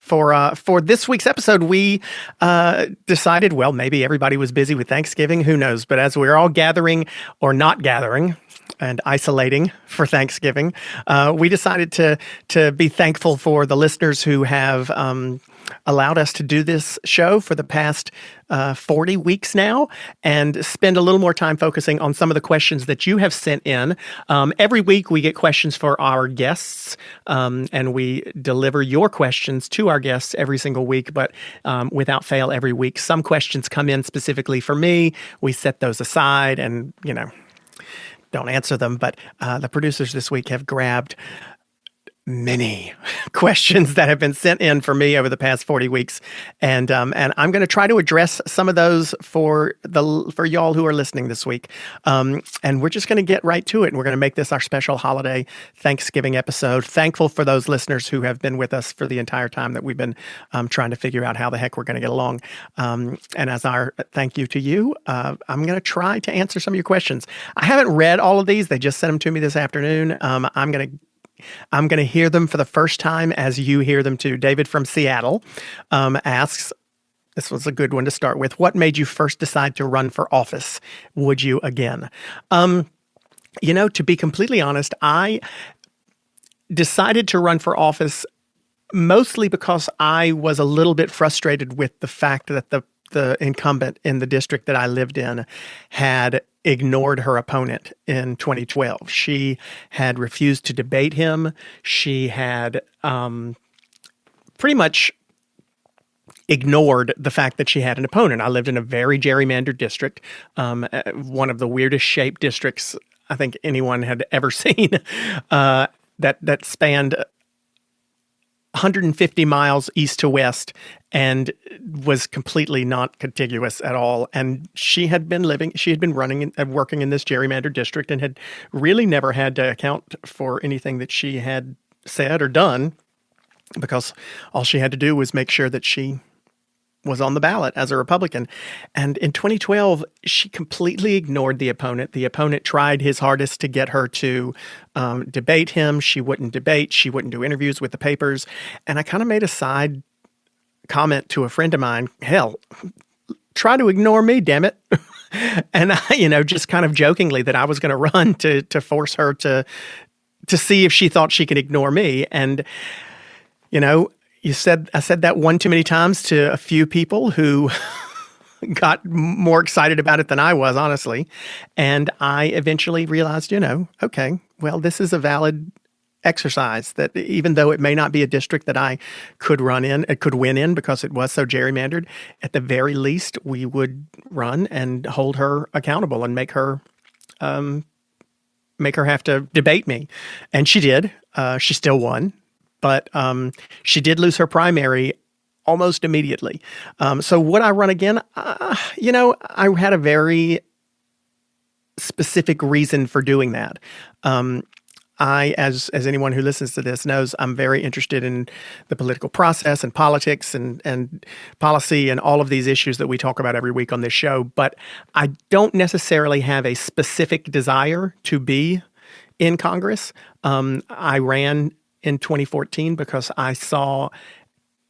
For this week's episode, we decided, well, maybe everybody was busy with Thanksgiving, who knows? But as we're all gathering or not gathering and isolating for Thanksgiving, we decided to be thankful for the listeners who have allowed us to do this show for the past 40 weeks now, and spend a little more time focusing on some of the questions that you have sent in. Every week we get questions for our guests, and we deliver your questions to our guests every single week, but without fail every week. Some questions come in specifically for me. We set those aside and, don't answer them, but the producers this week have grabbed many questions that have been sent in for me over the past 40 weeks. And I'm going to try to address some of those for y'all who are listening this week. And we're just going to get right to it. And we're going to make this our special holiday Thanksgiving episode. Thankful for those listeners who have been with us for the entire time that we've been trying to figure out how the heck we're going to get along. And as our thank you to you, I'm going to try to answer some of your questions. I haven't read all of these. They just sent them to me this afternoon. I'm going to hear them for the first time as you hear them too. David from Seattle asks, this was a good one to start with, what made you first decide to run for office? Would you again? To be completely honest, I decided to run for office mostly because I was a little bit frustrated with the fact that the incumbent in the district that I lived in had ignored her opponent in 2012. She had refused to debate him. She had pretty much ignored the fact that she had an opponent. I lived in a very gerrymandered district, one of the weirdest shaped districts I think anyone had ever seen, that spanned 150 miles east to west and was completely not contiguous at all. And she had been running and working in this gerrymandered district and had really never had to account for anything that she had said or done, because all she had to do was make sure that she was on the ballot as a Republican. And in 2012, she completely ignored the opponent. The opponent tried his hardest to get her to debate him. She wouldn't debate. She wouldn't do interviews with the papers. And I kind of made a side comment to a friend of mine, hell, try to ignore me, damn it. And I, just kind of jokingly that I was going to run to force her to see if she thought she could ignore me. And, I said that one too many times to a few people who got more excited about it than I was, honestly. And I eventually realized, okay, well, this is a valid exercise, that even though it may not be a district that I could win in because it was so gerrymandered, at the very least, we would run and hold her accountable and make her have to debate me. And she did. She still won. But she did lose her primary almost immediately. So would I run again? I had a very specific reason for doing that. As anyone who listens to this knows, I'm very interested in the political process and politics and policy and all of these issues that we talk about every week on this show. But I don't necessarily have a specific desire to be in Congress. I ran in 2014 because I saw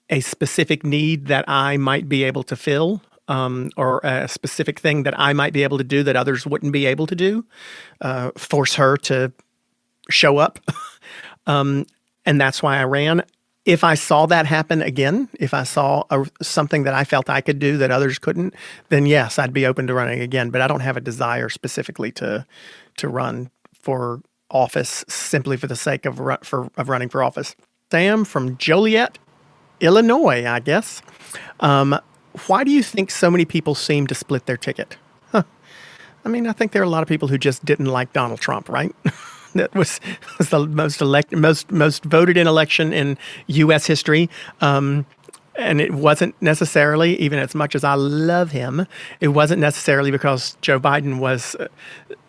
a specific need that I might be able to fill, or a specific thing that I might be able to do that others wouldn't be able to do, force her to show up. And that's why I ran. If I saw that happen again, if I saw something that I felt I could do that others couldn't, then yes, I'd be open to running again. But I don't have a desire specifically to run for office simply for the sake of running for office. Sam from Joliet, Illinois, I guess. Why do you think so many people seem to split their ticket? I think there are a lot of people who just didn't like Donald Trump, right? That was the most voted in election in U.S. history. And it wasn't necessarily, even as much as I love him, it wasn't necessarily because Joe Biden was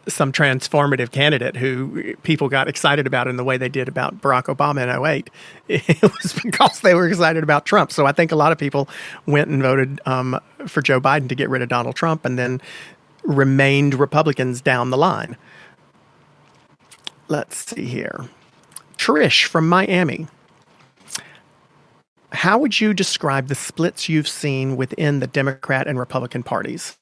some transformative candidate who people got excited about in the way they did about Barack Obama in 2008. It was because they were excited about Trump. So I think a lot of people went and voted for Joe Biden to get rid of Donald Trump and then remained Republicans down the line. Let's see here. Trish from Miami. How would you describe the splits you've seen within the Democrat and Republican parties?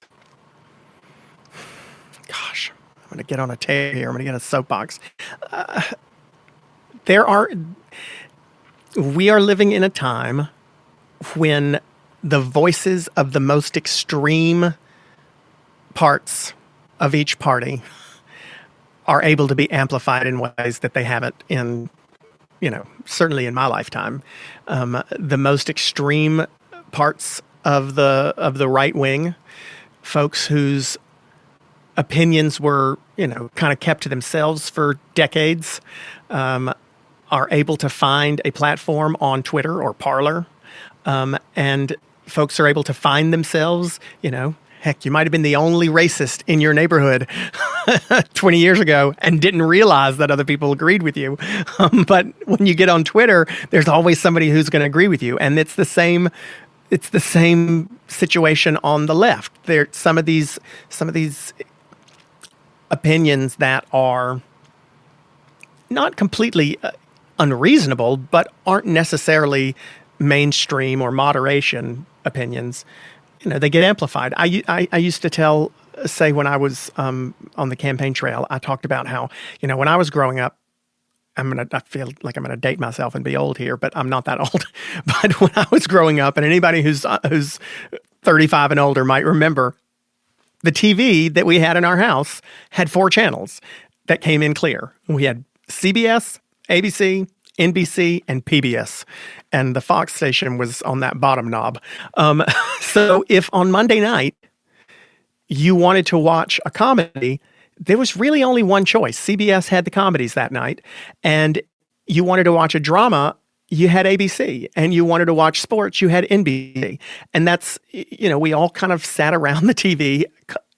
Gosh, I'm going to get on a tear here. I'm going to get a soapbox. We are living in a time when the voices of the most extreme parts of each party are able to be amplified in ways that they haven't in, certainly in my lifetime. The most extreme parts of the right wing, folks whose opinions were, kind of kept to themselves for decades, are able to find a platform on Twitter or Parler, and folks are able to find themselves, heck, you might have been the only racist in your neighborhood 20 years ago and didn't realize that other people agreed with you. But when you get on Twitter, there's always somebody who's going to agree with you. And it's the same situation on the left. There some of these opinions that are not completely unreasonable, but aren't necessarily mainstream or moderation opinions. They get amplified. I used to say when I was on the campaign trail, I talked about how, when I was growing up, I feel like I'm going to date myself and be old here, but I'm not that old. But when I was growing up, and anybody who's 35 and older might remember, the TV that we had in our house had 4 channels that came in clear. We had CBS, ABC, NBC, and PBS. And the Fox station was on that bottom knob. So if on Monday night you wanted to watch a comedy, there was really only one choice. CBS had the comedies that night. And you wanted to watch a drama, you had ABC. And you wanted to watch sports, you had NBC. And that's, we all kind of sat around the TV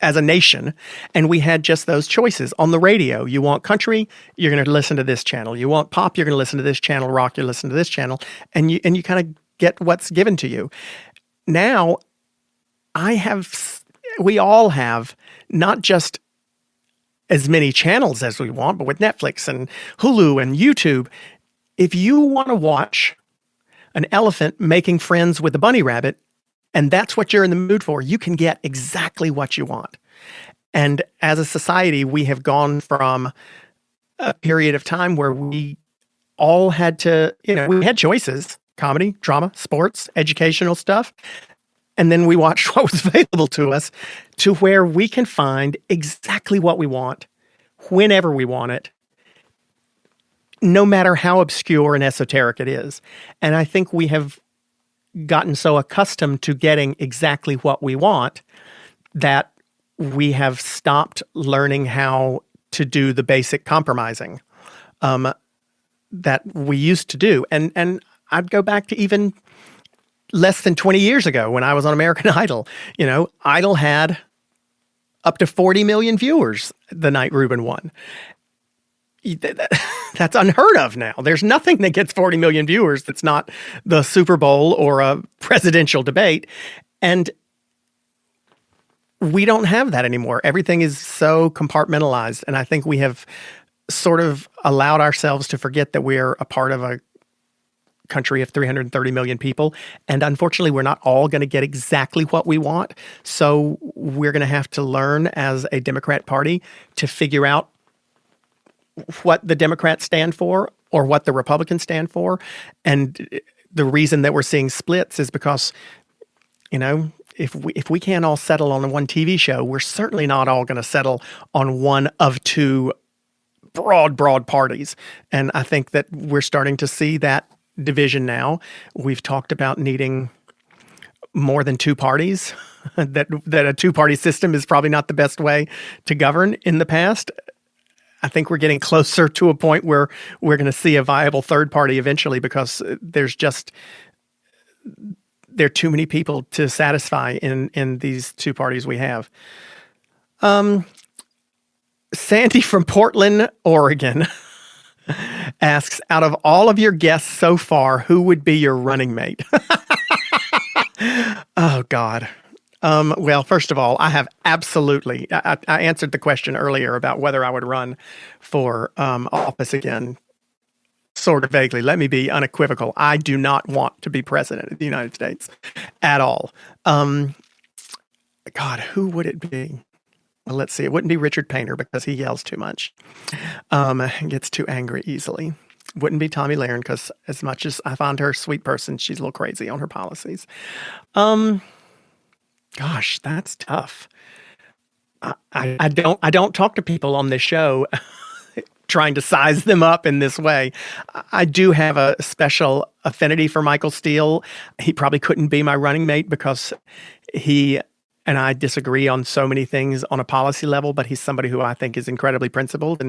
as a nation, and we had just those choices. On the radio, you want country, you're going to listen to this channel. You want pop, you're going to listen to this channel. Rock, you listen to this channel. And you kind of get what's given to you. Now, we all have not just as many channels as we want, but with Netflix and Hulu and YouTube, if you want to watch an elephant making friends with a bunny rabbit, and that's what you're in the mood for, you can get exactly what you want. And as a society, we have gone from a period of time where we all had to, we had choices: comedy, drama, sports, educational stuff. And then we watched what was available to us, to where we can find exactly what we want, whenever we want it, no matter how obscure and esoteric it is. And I think we have gotten so accustomed to getting exactly what we want that we have stopped learning how to do the basic compromising that we used to do. And I'd go back to even less than 20 years ago when I was on American Idol. Idol had up to 40 million viewers the night Ruben won. That's unheard of now. There's nothing that gets 40 million viewers that's not the Super Bowl or a presidential debate. And we don't have that anymore. Everything is so compartmentalized. And I think we have sort of allowed ourselves to forget that we're a part of a country of 330 million people. And unfortunately, we're not all going to get exactly what we want. So we're going to have to learn as a Democrat Party to figure out what the Democrats stand for or what the Republicans stand for. And the reason that we're seeing splits is because, if we can't all settle on one TV show, we're certainly not all going to settle on one of 2 broad parties. And I think that we're starting to see that division now. We've talked about needing more than 2 parties, that a 2-party system is probably not the best way to govern in the past. I think we're getting closer to a point where we're going to see a viable 3rd party eventually, because there are too many people to satisfy in these 2 parties we have. Sandy from Portland, Oregon asks, out of all of your guests so far, who would be your running mate? Oh, God. Well, first of all, I have absolutely, I answered the question earlier about whether I would run for office again sort of vaguely. Let me be unequivocal. I do not want to be president of the United States at all. God, who would it be? Well, let's see. It wouldn't be Richard Painter because he yells too much. Gets too angry easily. Wouldn't be Tommy Lahren because as much as I find her a sweet person, she's a little crazy on her policies. Gosh, that's tough. I don't talk to people on this show trying to size them up in this way. I do have a special affinity for Michael Steele. He probably couldn't be my running mate because he and I disagree on so many things on a policy level, but he's somebody who I think is incredibly principled.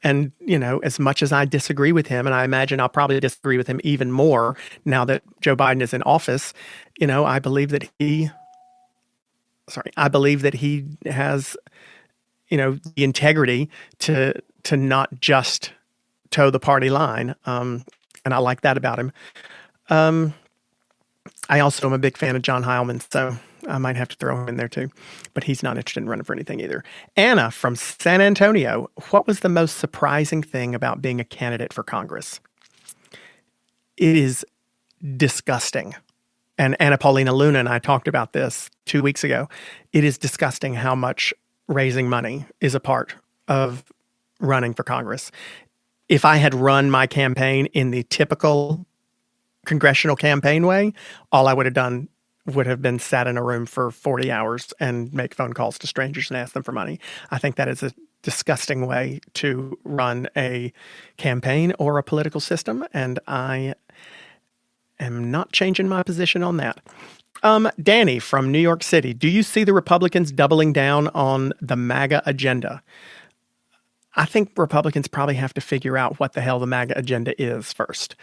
And you know, as much as I disagree with him, and I imagine I'll probably disagree with him even more now that Joe Biden is in office, you know, I believe that he has, you know, the integrity to not just toe the party line. And I like that about him. I also am a big fan of John Heilman, so I might have to throw him in there too, but he's not interested in running for anything either. Anna from San Antonio, what was the most surprising thing about being a candidate for Congress? It is disgusting. And Anna Paulina Luna and I talked about this 2 weeks ago. It is disgusting how much raising money is a part of running for Congress. If I had run my campaign in the typical congressional campaign way, all I would have done would have been sat in a room for 40 hours and make phone calls to strangers and ask them for money. I think that is a disgusting way to run a campaign or a political system, and I am not changing my position on that. Danny from New York City, do you see the Republicans doubling down on the MAGA agenda? I think Republicans probably have to figure out what the hell the MAGA agenda is first.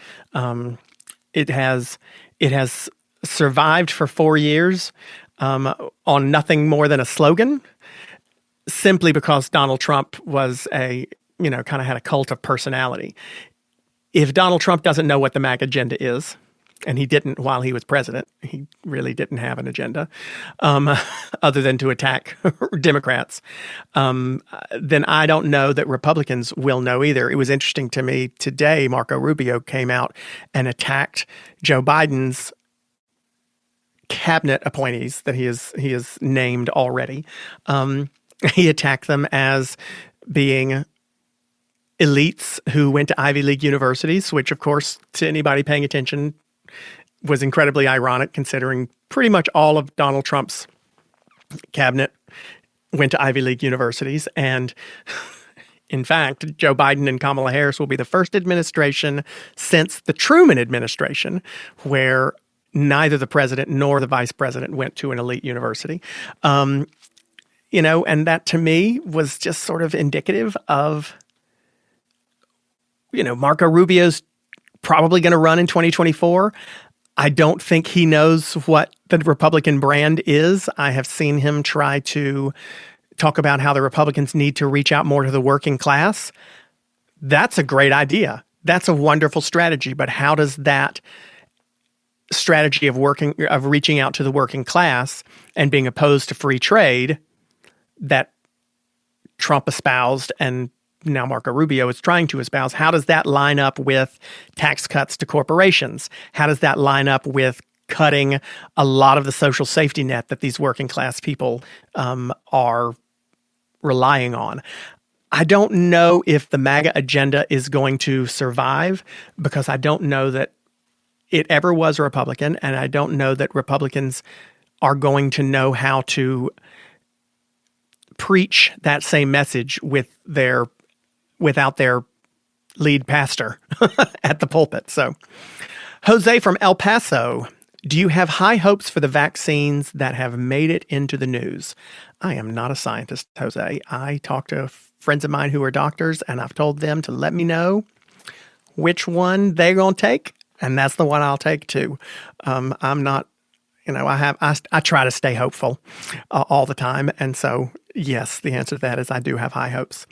It has survived for 4 years on nothing more than a slogan, simply because Donald Trump was kind of had a cult of personality. If Donald Trump doesn't know what the MAGA agenda is, and he didn't while he was president, he really didn't have an agenda other than to attack Democrats, then I don't know that Republicans will know either. It was interesting to me today, Marco Rubio came out and attacked Joe Biden's cabinet appointees that he has named already. He attacked them as being elites who went to Ivy League universities, which, of course, to anybody paying attention, was incredibly ironic considering pretty much all of Donald Trump's cabinet went to Ivy League universities. And in fact, Joe Biden and Kamala Harris will be the first administration since the Truman administration where neither the president nor the vice president went to an elite university. And that to me was just sort of indicative of, Marco Rubio's probably going to run in 2024. I don't think he knows what the Republican brand is. I have seen him try to talk about how the Republicans need to reach out more to the working class. That's a great idea. That's a wonderful strategy. But how does that strategy of reaching out to the working class and being opposed to free trade that Trump espoused and now Marco Rubio is trying to espouse, how does that line up with tax cuts to corporations? How does that line up with cutting a lot of the social safety net that these working class people are relying on? I don't know if the MAGA agenda is going to survive because I don't know that it ever was a Republican, and I don't know that Republicans are going to know how to preach that same message without their lead pastor at the pulpit. So, Jose from El Paso, do you have high hopes for the vaccines that have made it into the news? I am not a scientist, Jose. I talk to friends of mine who are doctors, and I've told them to let me know which one they're going to take, and that's the one I'll take too. I'm not, I try to stay hopeful all the time, and so yes, the answer to that is I do have high hopes.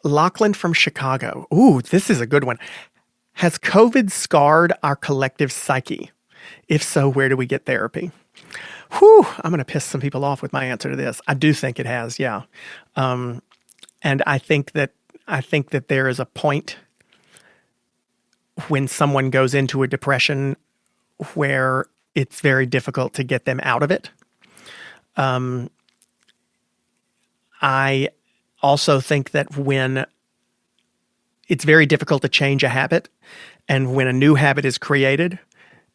Lachlan from Chicago. Ooh, this is a good one. Has COVID scarred our collective psyche? If so, where do we get therapy? Whew, I'm going to piss some people off with my answer to this. I do think it has, yeah. And I think that there is a point when someone goes into a depression where it's very difficult to get them out of it. I also think that when it's very difficult to change a habit, and when a new habit is created,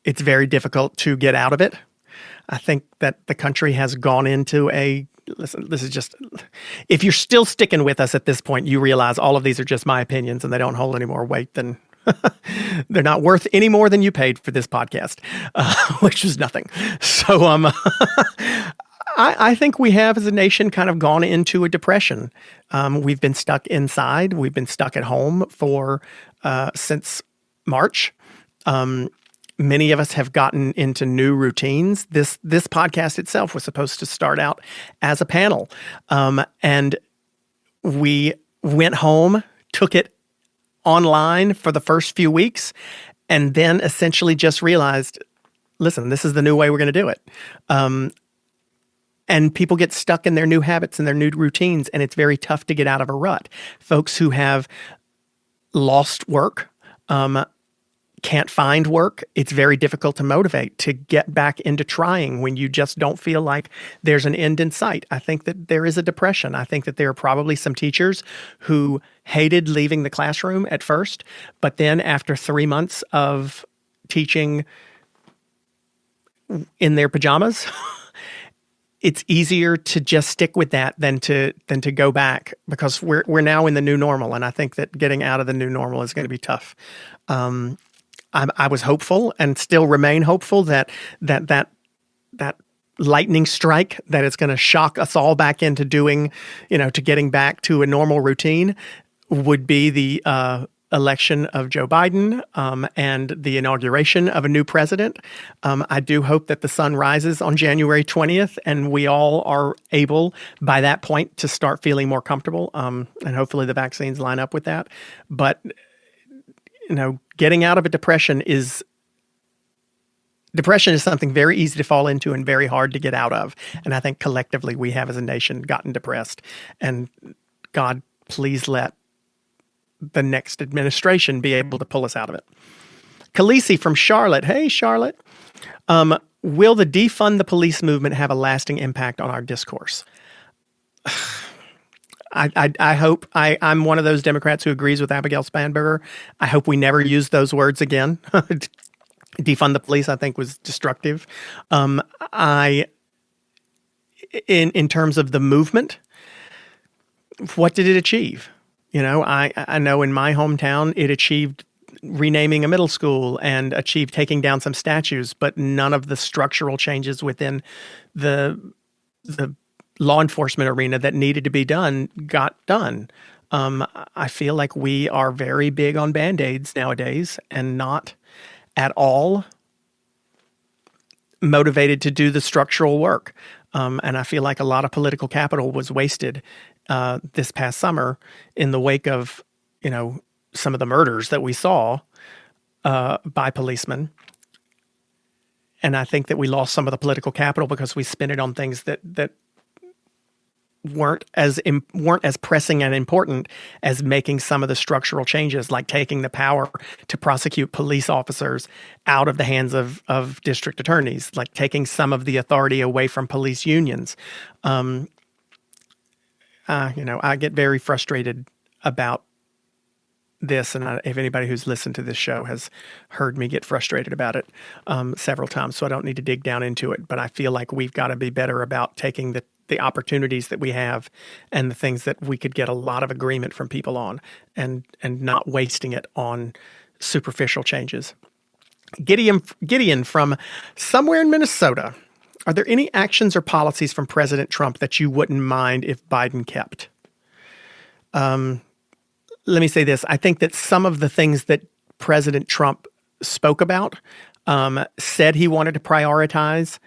it's very difficult to get out of it. I think that the country has gone into listen, this is just, if you're still sticking with us at this point, you realize all of these are just my opinions and they don't hold any more weight than, they're not worth any more than you paid for this podcast, which was nothing. So I think we have, as a nation, kind of gone into a depression. We've been stuck inside. We've been stuck at home since March. Many of us have gotten into new routines. This podcast itself was supposed to start out as a panel. And we went home, took it online for the first few weeks, and then essentially just realized, listen, this is the new way we're going to do it. And people get stuck in their new habits and their new routines, and it's very tough to get out of a rut. Folks who have lost work, can't find work, it's very difficult to motivate to get back into trying when you just don't feel like there's an end in sight. I think that there is a depression. I think that there are probably some teachers who hated leaving the classroom at first, but then after 3 months of teaching in their pajamas, it's easier to just stick with that than to go back, because we're now in the new normal, and I think that getting out of the new normal is going to be tough. I was hopeful and still remain hopeful that lightning strike, that it's going to shock us all back into doing, to getting back to a normal routine, would be the election of Joe Biden and the inauguration of a new president. I do hope that the sun rises on January 20th and we all are able by that point to start feeling more comfortable. And hopefully the vaccines line up with that. But getting out of a depression is something very easy to fall into and very hard to get out of. And I think collectively we have, as a nation, gotten depressed. And God, please let the next administration be able to pull us out of it. Khaleesi from Charlotte. Hey, Charlotte. Will the defund the police movement have a lasting impact on our discourse? I hope. I'm one of those Democrats who agrees with Abigail Spanberger. I hope we never use those words again. Defund the police, I think, was destructive. In terms of the movement, what did it achieve? I know in my hometown it achieved renaming a middle school and achieved taking down some statues, but none of the structural changes within the law enforcement arena that needed to be done got done. I feel like we are very big on Band-Aids nowadays and not at all motivated to do the structural work. And I feel like a lot of political capital was wasted this past summer in the wake of, some of the murders that we saw by policemen. And I think that we lost some of the political capital because we spent it on things that weren't as pressing and important as making some of the structural changes, like taking the power to prosecute police officers out of the hands of district attorneys, like taking some of the authority away from police unions. I get very frustrated about this, and if anybody who's listened to this show has heard me get frustrated about it several times, so I don't need to dig down into it. But I feel like we've got to be better about taking the opportunities that we have and the things that we could get a lot of agreement from people on, and not wasting it on superficial changes. Gideon from somewhere in Minnesota. Are there any actions or policies from President Trump that you wouldn't mind if Biden kept? Let me say this. I think that some of the things that President Trump spoke about, said he wanted to prioritize,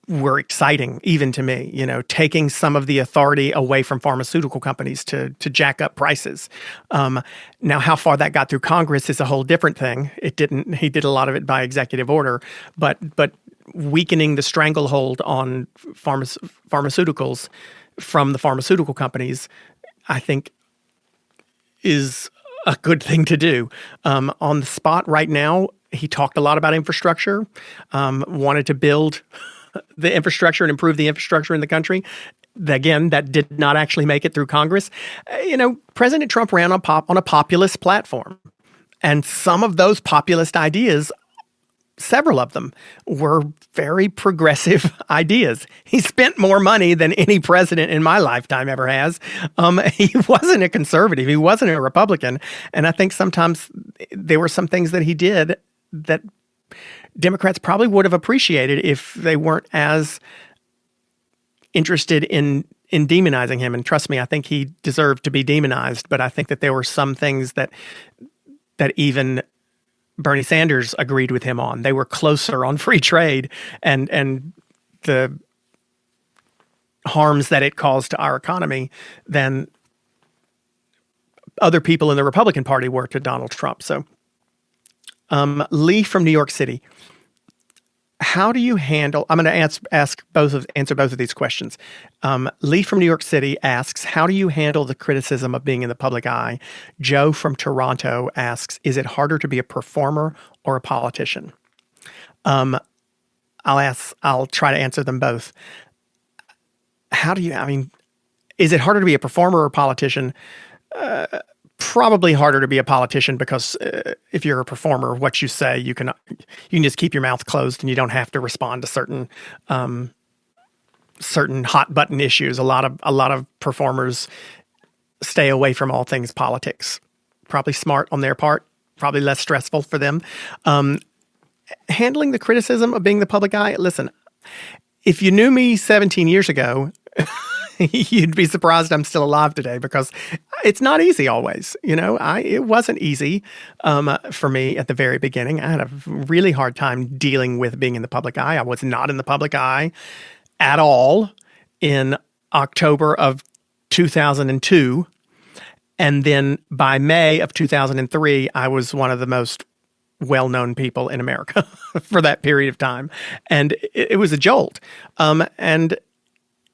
were exciting, even to me, taking some of the authority away from pharmaceutical companies to jack up prices. Now, how far that got through Congress is a whole different thing. It didn't. He did a lot of it by executive order, but weakening the stranglehold on pharmaceuticals from the pharmaceutical companies, I think, is a good thing to do. On the spot right now, he talked a lot about infrastructure, wanted to build the infrastructure and improve the infrastructure in the country. Again, that did not actually make it through Congress. President Trump ran on a populist platform. And some of those populist ideas, several of them, were very progressive ideas. He spent more money than any president in my lifetime ever has. He wasn't a conservative. He wasn't a Republican. And I think sometimes there were some things that he did that Democrats probably would have appreciated if they weren't as interested in demonizing him. And trust me, I think he deserved to be demonized. But I think that there were some things that even Bernie Sanders agreed with him on. They were closer on free trade and the harms that it caused to our economy than other people in the Republican Party were to Donald Trump. So, Lee from New York City, how do you handle? I'm going to answer both of these questions. Lee from New York City asks, how do you handle the criticism of being in the public eye? Joe from Toronto asks, is it harder to be a performer or a politician? I'll try to answer them both. Is it harder to be a performer or a politician? Probably harder to be a politician because if you're a performer, what you say, you can just keep your mouth closed and you don't have to respond to certain hot button issues. A lot of performers stay away from all things politics. Probably smart on their part, probably less stressful for them. Handling the criticism of being the public eye. Listen, if you knew me 17 years ago, you'd be surprised I'm still alive today because it's not easy always. It wasn't easy for me at the very beginning. I had a really hard time dealing with being in the public eye. I was not in the public eye at all in October of 2002. And then by May of 2003, I was one of the most well-known people in America for that period of time. And it was a jolt. And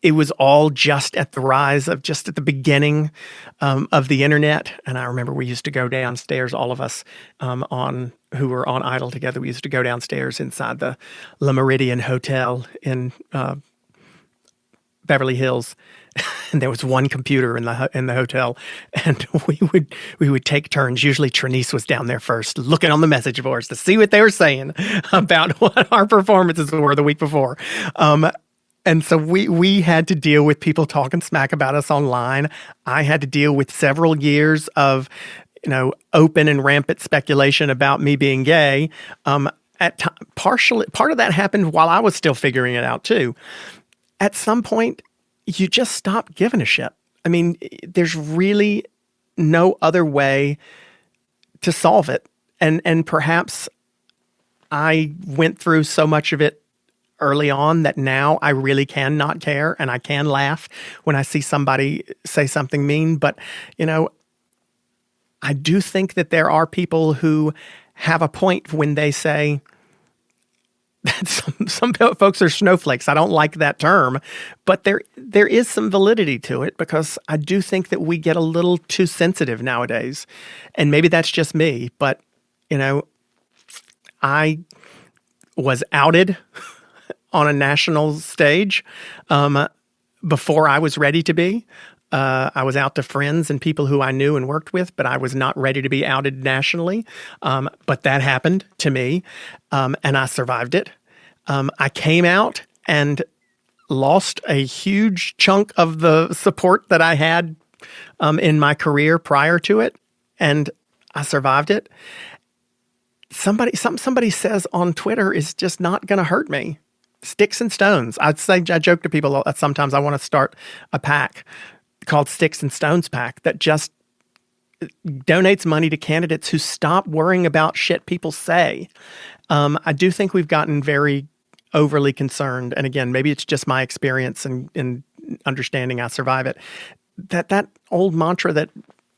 it was all just at the beginning of the internet. And I remember we used to go downstairs, all of us who were on Idle together, we used to go downstairs inside the Le Méridien Hotel in Beverly Hills. And there was one computer in the hotel, and we would take turns. Usually Trinice was down there first, looking on the message boards to see what they were saying about what our performances were the week before. And so we had to deal with people talking smack about us online. I had to deal with several years of, open and rampant speculation about me being gay. Part of that happened while I was still figuring it out too. At some point, you just stop giving a shit. I mean, there's really no other way to solve it. And perhaps I went through so much of it early on that now I really can not care and I can laugh when I see somebody say something mean. But, I do think that there are people who have a point when they say that some folks are snowflakes. I don't like that term, but there is some validity to it because I do think that we get a little too sensitive nowadays. And maybe that's just me, but, I was outed on a national stage before I was ready to be. I was out to friends and people who I knew and worked with, but I was not ready to be outed nationally. But that happened to me, and I survived it. I came out and lost a huge chunk of the support that I had in my career prior to it, and I survived it. Somebody says on Twitter is just not going to hurt me. Sticks and Stones. I joke to people that sometimes I want to start a PAC called Sticks and Stones PAC that just donates money to candidates who stop worrying about shit people say. I do think we've gotten very overly concerned. And again, maybe it's just my experience and understanding I survive it. That old mantra that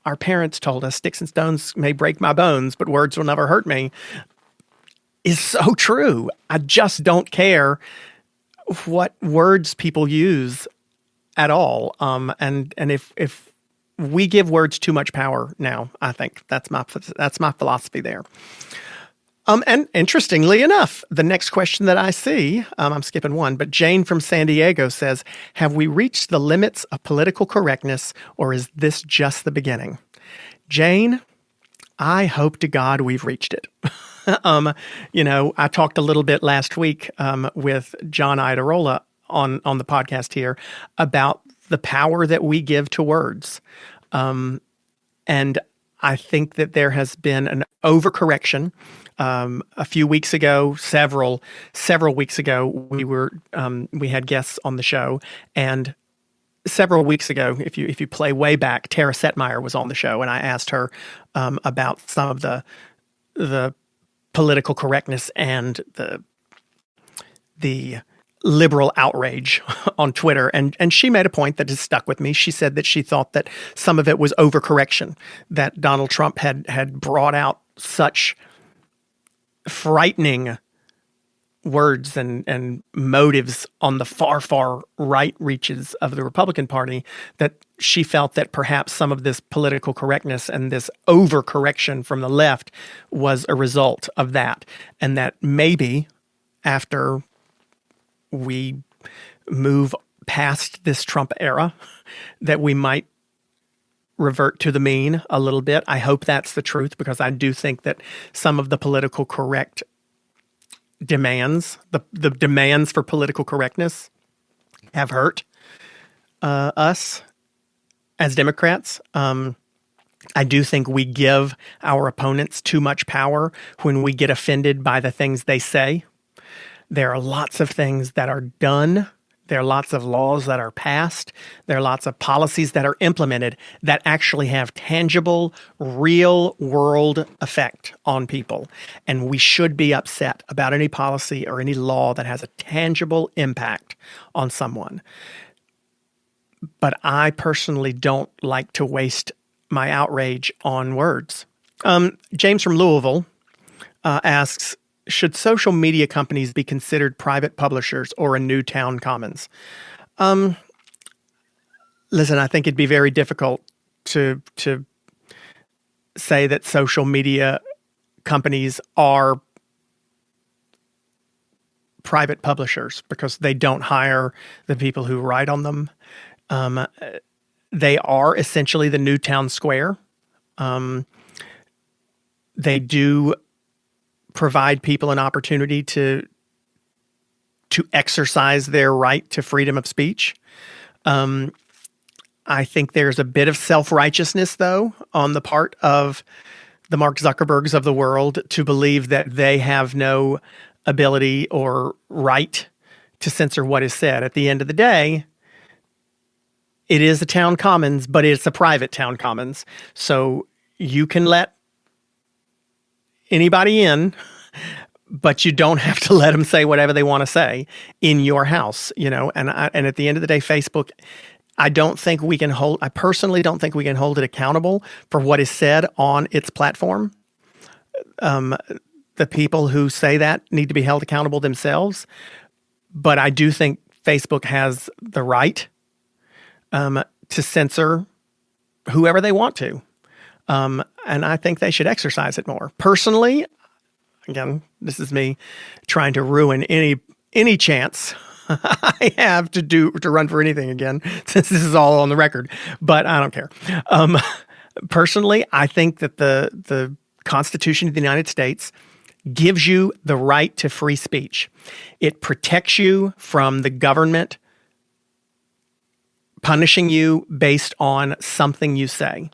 our parents told us, sticks and stones may break my bones, but words will never hurt me, is so true. I just don't care what words people use at all. And if we give words too much power now. I think that's my philosophy there. And interestingly enough, the next question that I see, I'm skipping one, but Jane from San Diego says, have we reached the limits of political correctness, or is this just the beginning? Jane, I hope to God we've reached it. I talked a little bit last week with John Iadarola on the podcast here about the power that we give to words. And I think that there has been an overcorrection. A few weeks ago, several weeks ago, we had guests on the show, and several weeks ago, if you play way back, Tara Setmeyer was on the show, and I asked her about some of the political correctness and the liberal outrage on Twitter, and she made a point that has stuck with me. She said that she thought that some of it was overcorrection, that Donald Trump had brought out such frightening words and motives on the far right reaches of the Republican Party, that she felt that perhaps some of this political correctness and this overcorrection from the left was a result of that, and that maybe after we move past this Trump era, that we might revert to the mean a little bit. I hope that's the truth, because I do think that some of the political correct demands, the demands for political correctness, have hurt us as Democrats. I do think we give our opponents too much power when we get offended by the things they say. There are lots of things that are done. There are lots of laws that are passed. There are lots of policies that are implemented that actually have tangible, real-world effect on people. And we should be upset about any policy or any law that has a tangible impact on someone. But I personally don't like to waste my outrage on words. James from Louisville asks, should social media companies be considered private publishers or a new town commons? Listen, I think it'd be very difficult to say that social media companies are private publishers, because they don't hire the people who write on them. They are essentially the new town square. They do provide people an opportunity to exercise their right to freedom of speech. I think there's a bit of self-righteousness, though, on the part of the Mark Zuckerbergs of the world to believe that they have no ability or right to censor what is said. At the end of the day, it is a town commons, but it's a private town commons. So you can let anybody in, but you don't have to let them say whatever they want to say in your house, and at the end of the day, Facebook, I personally don't think we can hold it accountable for what is said on its platform. The people who say that need to be held accountable themselves, but I do think Facebook has the right to censor whoever they want to. And I think they should exercise it more. Personally, again, this is me trying to ruin any chance I have to run for anything again, since this is all on the record, but I don't care. Personally, I think that the Constitution of the United States gives you the right to free speech. It protects you from the government punishing you based on something you say.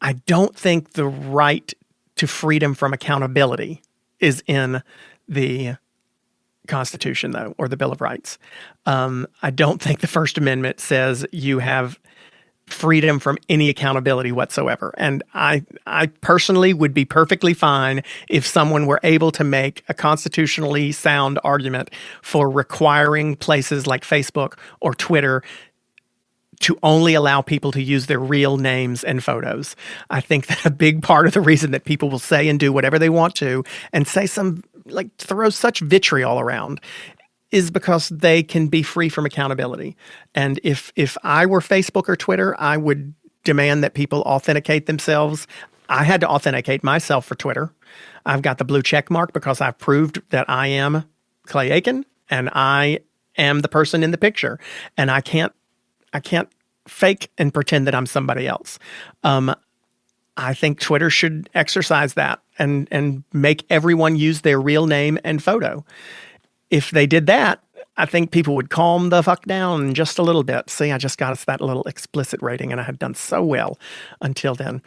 I don't think the right to freedom from accountability is in the Constitution, though, or the Bill of Rights. I don't think the First Amendment says you have freedom from any accountability whatsoever. And I personally would be perfectly fine if someone were able to make a constitutionally sound argument for requiring places like Facebook or Twitter to only allow people to use their real names and photos. I think that a big part of the reason that people will say and do whatever they want to and say throw such vitriol around is because they can be free from accountability. And if I were Facebook or Twitter, I would demand that people authenticate themselves. I had to authenticate myself for Twitter. I've got the blue check mark because I've proved that I am Clay Aiken and I am the person in the picture. And I can't fake and pretend that I'm somebody else. I think Twitter should exercise that and make everyone use their real name and photo. If they did that, I think people would calm the fuck down just a little bit. See, I just got us that little explicit rating, and I had done so well until then.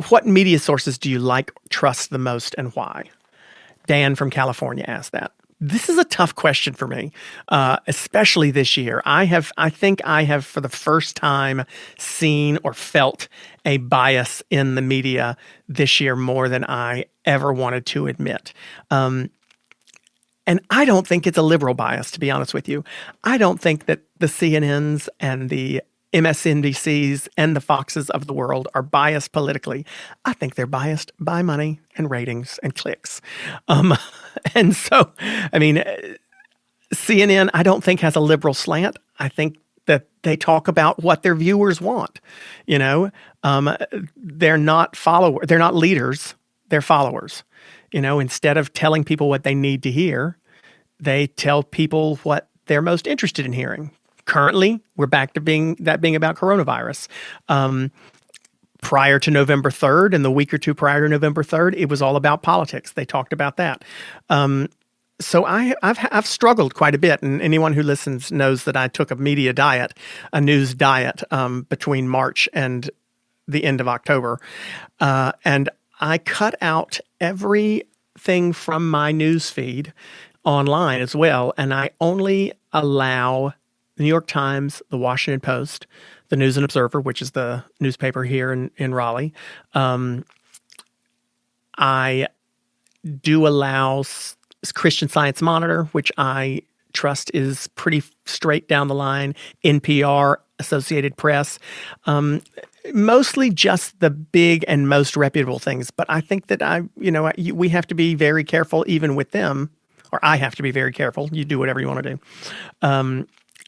What media sources do you like, trust the most, and why? Dan from California asked that. This is a tough question for me, especially this year. I think I have for the first time seen or felt a bias in the media this year more than I ever wanted to admit. And I don't think it's a liberal bias, to be honest with you. I don't think that the CNNs and the MSNBCs and the Foxes of the world are biased politically. I think they're biased by money and ratings and clicks. And so, I mean, CNN, I don't think has a liberal slant. I think that they talk about what their viewers want. You know, they're not they're not leaders. They're followers. You know, instead of telling people what they need to hear, they tell people what they're most interested in hearing. Currently, we're back to being about coronavirus. Prior to November 3rd and the week or two prior to November 3rd, it was all about politics. They talked about that. So I've struggled quite a bit, and anyone who listens knows that I took a media diet, a news diet, between March and the end of October. And I cut out everything from my news feed online as well, and I only allow the New York Times, the Washington Post, the News and Observer, which is the newspaper here in Raleigh. I do allow Christian Science Monitor, which I trust is pretty straight down the line, NPR, Associated Press, mostly just the big and most reputable things. But I think that we have to be very careful even with them, or I have to be very careful. You do whatever you want to do.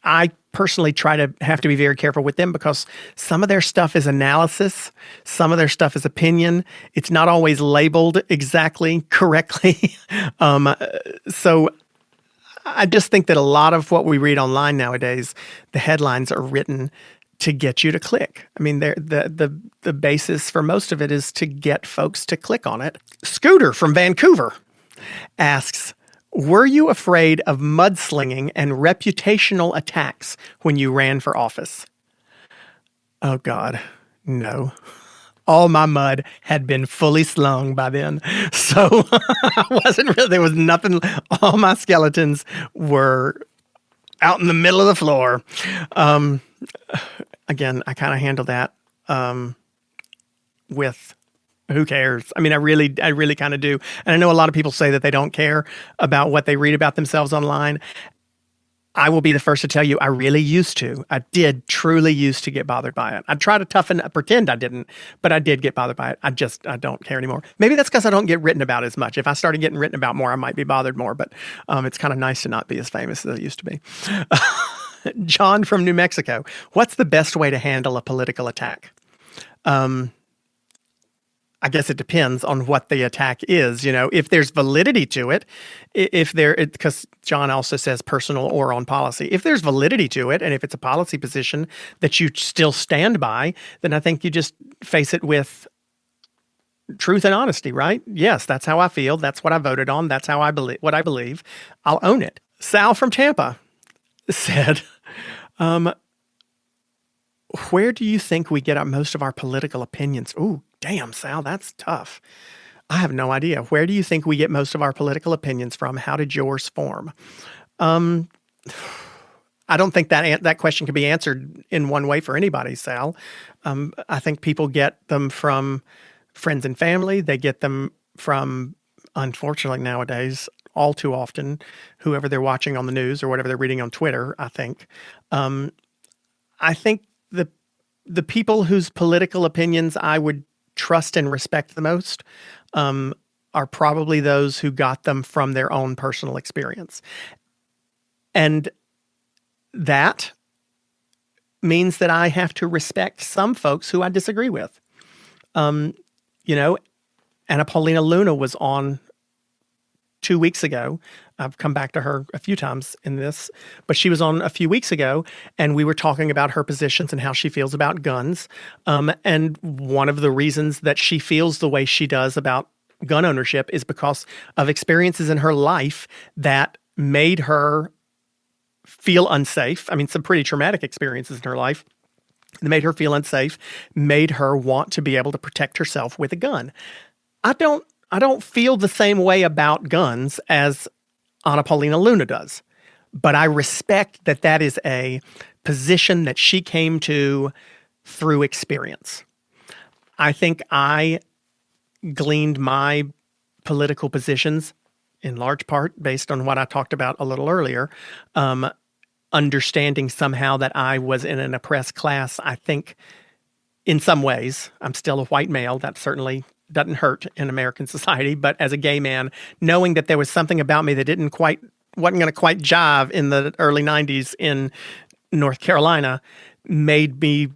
I personally have to be very careful with them because some of their stuff is analysis. Some of their stuff is opinion. It's not always labeled exactly correctly. So I just think that a lot of what we read online nowadays, the headlines are written to get you to click. I mean, the basis for most of it is to get folks to click on it. Scooter from Vancouver asks, were you afraid of mudslinging and reputational attacks when you ran for office? Oh, God, no. All my mud had been fully slung by then. So I wasn't really, there was nothing. All my skeletons were out in the middle of the floor. Again, I kind of handle that with who cares? I mean, I really kind of do. And I know a lot of people say that they don't care about what they read about themselves online. I will be the first to tell you, I really used to. I did truly used to get bothered by it. I'd try to pretend I didn't, but I did get bothered by it. I don't care anymore. Maybe that's because I don't get written about as much. If I started getting written about more, I might be bothered more, but it's kind of nice to not be as famous as I used to be. John from New Mexico. What's the best way to handle a political attack? I guess it depends on what the attack is. You know, if there's validity to it, because John also says personal or on policy. If there's validity to it, and if it's a policy position that you still stand by, then I think you just face it with truth and honesty, right? Yes, that's how I feel. That's what I voted on. That's how I believe what I believe. I'll own it. Sal from Tampa said, where do you think we get most of our political opinions? Ooh, damn, Sal, that's tough. I have no idea. Where do you think we get most of our political opinions from? How did yours form? I don't think that question can be answered in one way for anybody, Sal. I think people get them from friends and family. They get them from, unfortunately nowadays, all too often, whoever they're watching on the news or whatever they're reading on Twitter, I think. I think the people whose political opinions I would trust and respect the most are probably those who got them from their own personal experience. And that means that I have to respect some folks who I disagree with. You know, Anna Paulina Luna was on 2 weeks ago. I've come back to her a few times in this, but she was on a few weeks ago, and we were talking about her positions and how she feels about guns. And one of the reasons that she feels the way she does about gun ownership is because of experiences in her life that made her feel unsafe. I mean, some pretty traumatic experiences in her life that made her feel unsafe, made her want to be able to protect herself with a gun. I don't feel the same way about guns as Anna Paulina Luna does, but I respect that that is a position that she came to through experience. I think I gleaned my political positions in large part based on what I talked about a little earlier, understanding somehow that I was in an oppressed class. I think in some ways, I'm still a white male. That certainly doesn't hurt in American society. But as a gay man, knowing that there was something about me that wasn't going to quite jive in the early 90s in North Carolina made me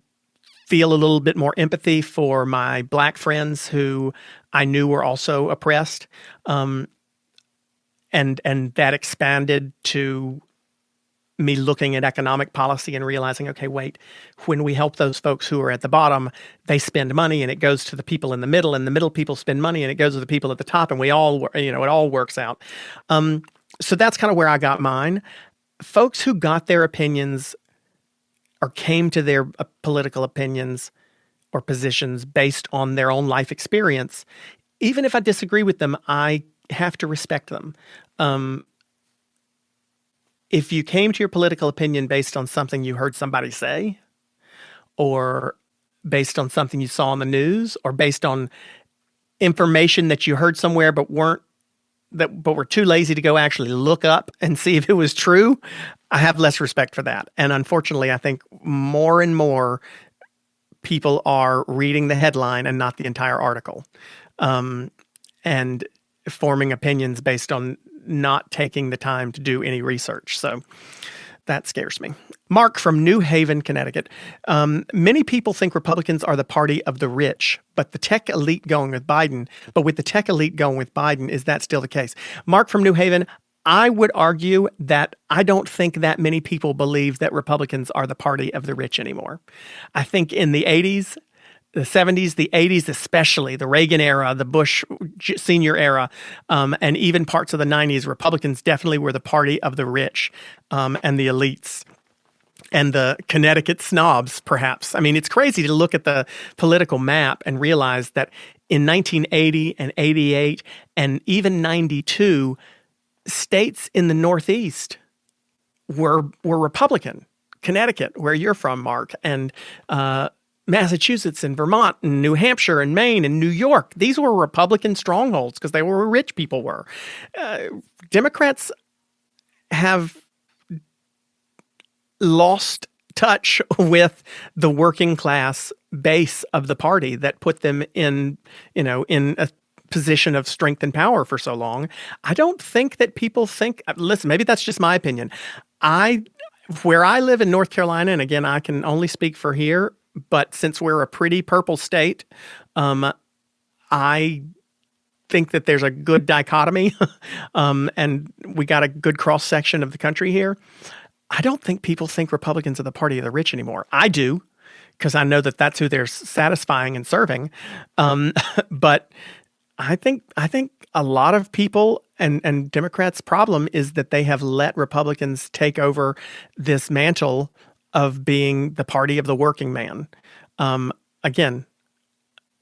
feel a little bit more empathy for my Black friends who I knew were also oppressed. And that expanded to me looking at economic policy and realizing, okay, wait, when we help those folks who are at the bottom, they spend money and it goes to the people in the middle, and the middle people spend money and it goes to the people at the top, and we all, it all works out. So that's kind of where I got mine. Folks who got their opinions or came to their political opinions or positions based on their own life experience, even if I disagree with them, I have to respect them. If you came to your political opinion based on something you heard somebody say, or based on something you saw on the news, or based on information that you heard somewhere but were too lazy to go actually look up and see if it was true, I have less respect for that. And unfortunately, I think more and more people are reading the headline and not the entire article, and forming opinions based on not taking the time to do any research. So that scares me. Mark from New Haven, Connecticut. Many people think Republicans are the party of the rich, but with the tech elite going with Biden, is that still the case? Mark from New Haven, I would argue that I don't think that many people believe that Republicans are the party of the rich anymore. I think in the 80s, the 70s, the 80s, especially the Reagan era, the Bush senior era, and even parts of the 90s, Republicans definitely were the party of the rich and the elites and the Connecticut snobs, perhaps. I mean, it's crazy to look at the political map and realize that in 1980 and 88 and even 92, states in the Northeast were Republican. Connecticut, where you're from, Mark, and Massachusetts and Vermont and New Hampshire and Maine and New York. These were Republican strongholds because they were where rich people were. Democrats have lost touch with the working class base of the party that put them in a position of strength and power for so long. I don't think that people think, listen, maybe that's just my opinion. Where I live in North Carolina, and again, I can only speak for here, but since we're a pretty purple state, I think that there's a good dichotomy, and we got a good cross-section of the country here. I don't think people think Republicans are the party of the rich anymore. I do, because I know that that's who they're satisfying and serving. But I think a lot of people and Democrats' problem is that they have let Republicans take over this mantle of being the party of the working man. Again,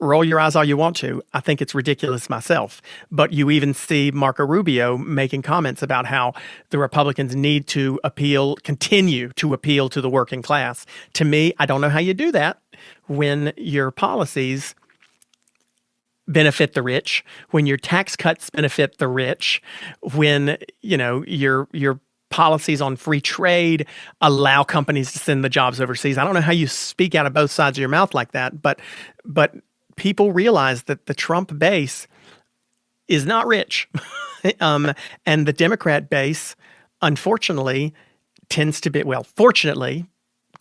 roll your eyes all you want to. I think it's ridiculous myself. But you even see Marco Rubio making comments about how the Republicans need to continue to appeal to the working class. To me, I don't know how you do that when your policies benefit the rich, when your tax cuts benefit the rich, when, your policies on free trade allow companies to send the jobs overseas. I don't know how you speak out of both sides of your mouth like that, but people realize that the Trump base is not rich. And the Democrat base, unfortunately, fortunately,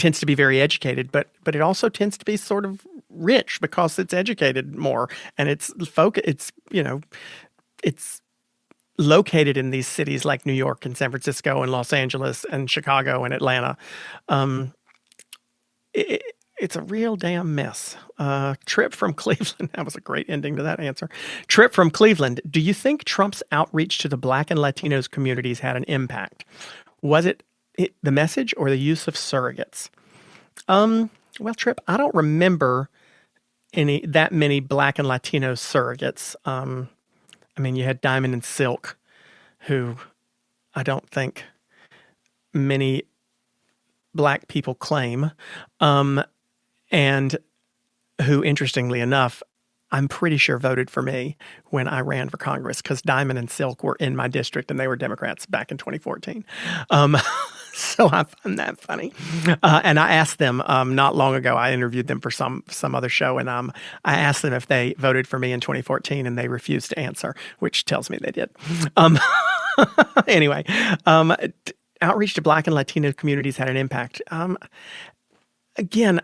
tends to be very educated, but it also tends to be sort of rich because it's educated more, and it's it's located in these cities like New York and San Francisco and Los Angeles and Chicago and Atlanta. It's a real damn mess. Trip from Cleveland. That was a great ending to that answer. Trip from Cleveland. Do you think Trump's outreach to the Black and Latinos communities had an impact? Was it the message or the use of surrogates? Well, Trip, I don't remember that many Black and Latino surrogates. I mean, you had Diamond and Silk, who I don't think many Black people claim, and who, interestingly enough, I'm pretty sure voted for me when I ran for Congress, because Diamond and Silk were in my district and they were Democrats back in 2014. So I find that funny. And I asked them not long ago, I interviewed them for some other show, and I asked them if they voted for me in 2014, and they refused to answer, which tells me they did. Anyway, outreach to Black and Latino communities had an impact. Again,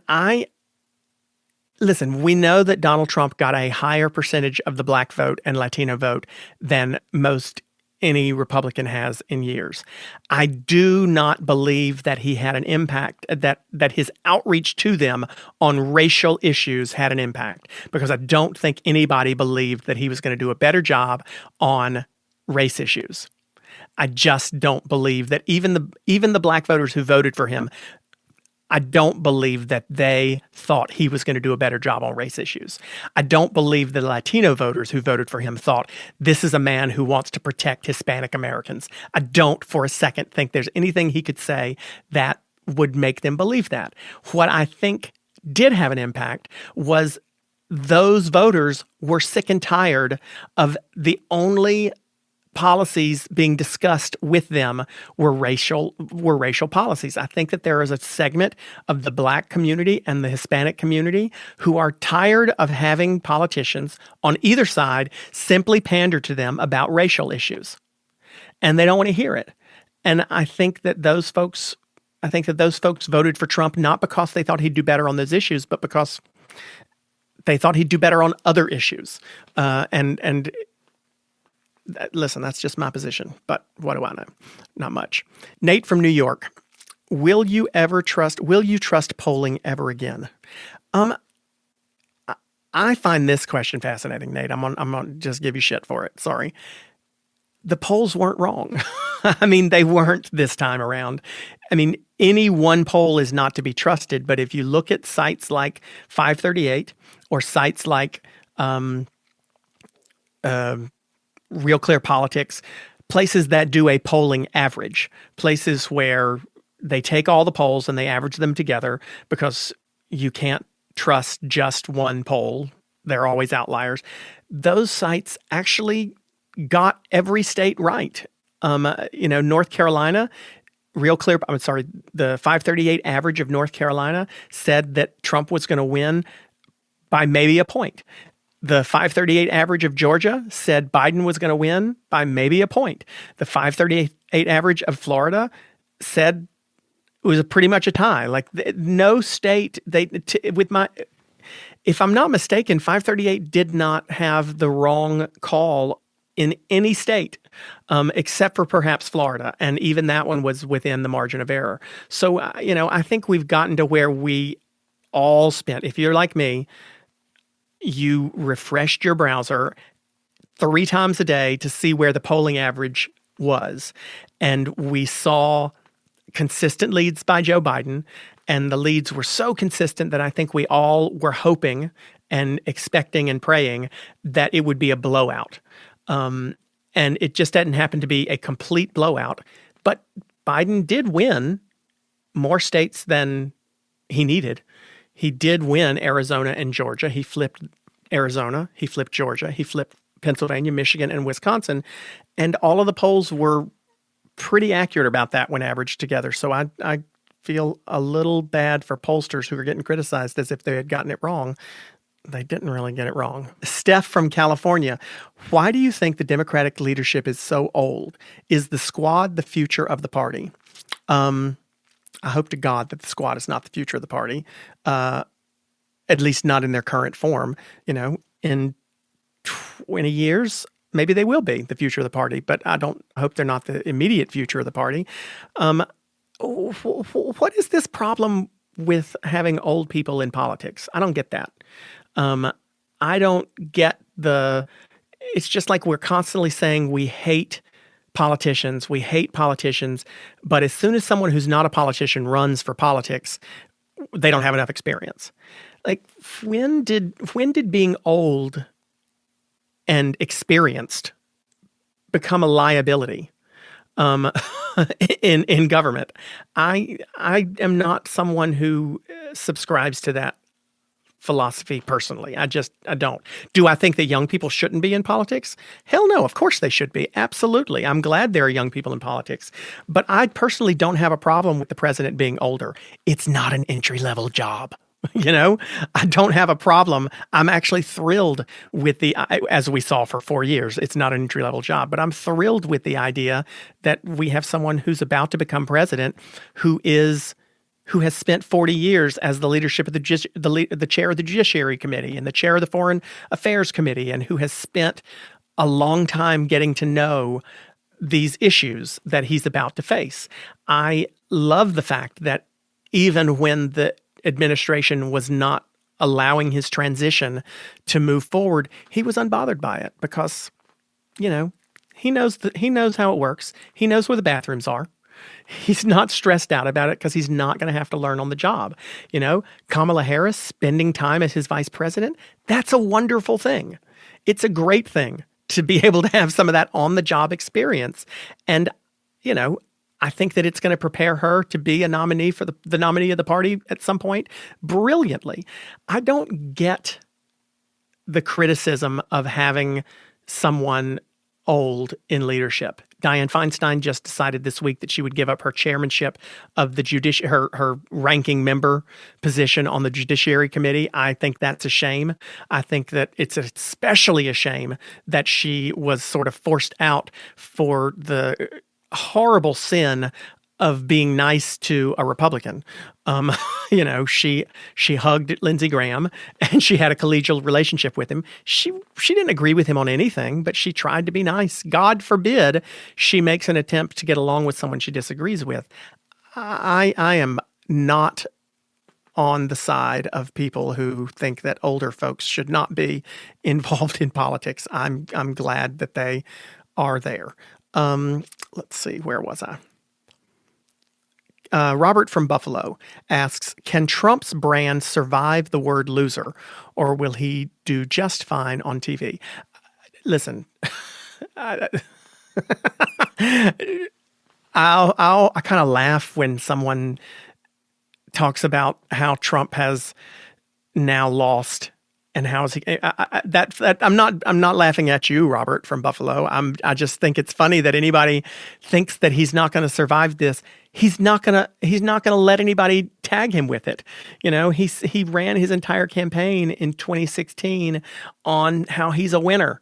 listen, we know that Donald Trump got a higher percentage of the Black vote and Latino vote than most any Republican has in years. I do not believe that he had an impact, that his outreach to them on racial issues had an impact, because I don't think anybody believed that he was going to do a better job on race issues. I just don't believe that even the Black voters who voted for him, I don't believe that they thought he was going to do a better job on race issues. I don't believe the Latino voters who voted for him thought this is a man who wants to protect Hispanic Americans. I don't for a second think there's anything he could say that would make them believe that. What I think did have an impact was those voters were sick and tired of the only policies being discussed with them were racial policies. I think that there is a segment of the Black community and the Hispanic community who are tired of having politicians on either side simply pander to them about racial issues, and they don't want to hear it. And I think that those folks voted for Trump not because they thought he'd do better on those issues, but because they thought he'd do better on other issues. And listen, that's just my position, but what do I know? Not much. Nate from New York. Will you trust polling ever again? I find this question fascinating, Nate. I'm gonna just give you shit for it. Sorry. The polls weren't wrong. I mean, they weren't this time around. I mean, any one poll is not to be trusted, but if you look at sites like 538 or sites like Real Clear Politics, places that do a polling average, places where they take all the polls and they average them together, because you can't trust just one poll. They're always outliers. Those sites actually got every state right. North Carolina, the 538 average of North Carolina said that Trump was going to win by maybe a point. The 538 average of Georgia said Biden was going to win by maybe a point. The 538 average of Florida said it was pretty much a tie. Like no state, if I'm not mistaken, 538 did not have the wrong call in any state, except for perhaps Florida. And even that one was within the margin of error. So, I think we've gotten to where we all spent, if you're like me, you refreshed your browser 3 times a day to see where the polling average was. And we saw consistent leads by Joe Biden. And the leads were so consistent that I think we all were hoping and expecting and praying that it would be a blowout. And it just didn't happen to be a complete blowout. But Biden did win more states than he needed. He did win Arizona and Georgia. He flipped Arizona. He flipped Georgia. He flipped Pennsylvania, Michigan, and Wisconsin. And all of the polls were pretty accurate about that when averaged together. So I feel a little bad for pollsters who are getting criticized as if they had gotten it wrong. They didn't really get it wrong. Steph from California. Why do you think the Democratic leadership is so old? Is the squad the future of the party? I hope to God that the squad is not the future of the party, at least not in their current form. In 20 years, maybe they will be the future of the party, but I hope they're not the immediate future of the party. What is this problem with having old people in politics? I don't get that. I don't get it's just like we're constantly saying we hate politicians, but as soon as someone who's not a politician runs for politics, they don't have enough experience. Like, when did being old and experienced become a liability in government? I am not someone who subscribes to that philosophy personally. I don't. Do I think that young people shouldn't be in politics? Hell no, of course they should be. Absolutely. I'm glad there are young people in politics. But I personally don't have a problem with the president being older. It's not an entry-level job. I don't have a problem. I'm actually thrilled with as we saw for 4 years, it's not an entry-level job, but I'm thrilled with the idea that we have someone who's about to become president who has spent 40 years as the leadership of the chair of the Judiciary Committee and the chair of the Foreign Affairs Committee, and who has spent a long time getting to know these issues that he's about to face. I love the fact that even when the administration was not allowing his transition to move forward, he was unbothered by it because, he knows how it works. He knows where the bathrooms are. He's not stressed out about it because he's not going to have to learn on the job. Kamala Harris spending time as his vice president, that's a wonderful thing. It's a great thing to be able to have some of that on-the-job experience. And, I think that it's going to prepare her to be a nominee for the nominee of the party at some point brilliantly. I don't get the criticism of having someone old in leadership. Dianne Feinstein just decided this week that she would give up her chairmanship of the her ranking member position on the Judiciary Committee. I think that's a shame. I think that it's especially a shame that she was sort of forced out for the horrible sin of being nice to a Republican. She hugged Lindsey Graham and she had a collegial relationship with him. She didn't agree with him on anything, but she tried to be nice. God forbid she makes an attempt to get along with someone she disagrees with. I am not on the side of people who think that older folks should not be involved in politics. I'm glad that they are there. Let's see, where was I? Robert from Buffalo asks, can Trump's brand survive the word loser, or will he do just fine on TV? Listen, I kind of laugh when someone talks about how Trump has now lost. And how is he? I'm not laughing at you, Robert from Buffalo. I just think it's funny that anybody thinks that he's not going to survive this. He's not gonna let anybody tag him with it. He ran his entire campaign in 2016 on how he's a winner.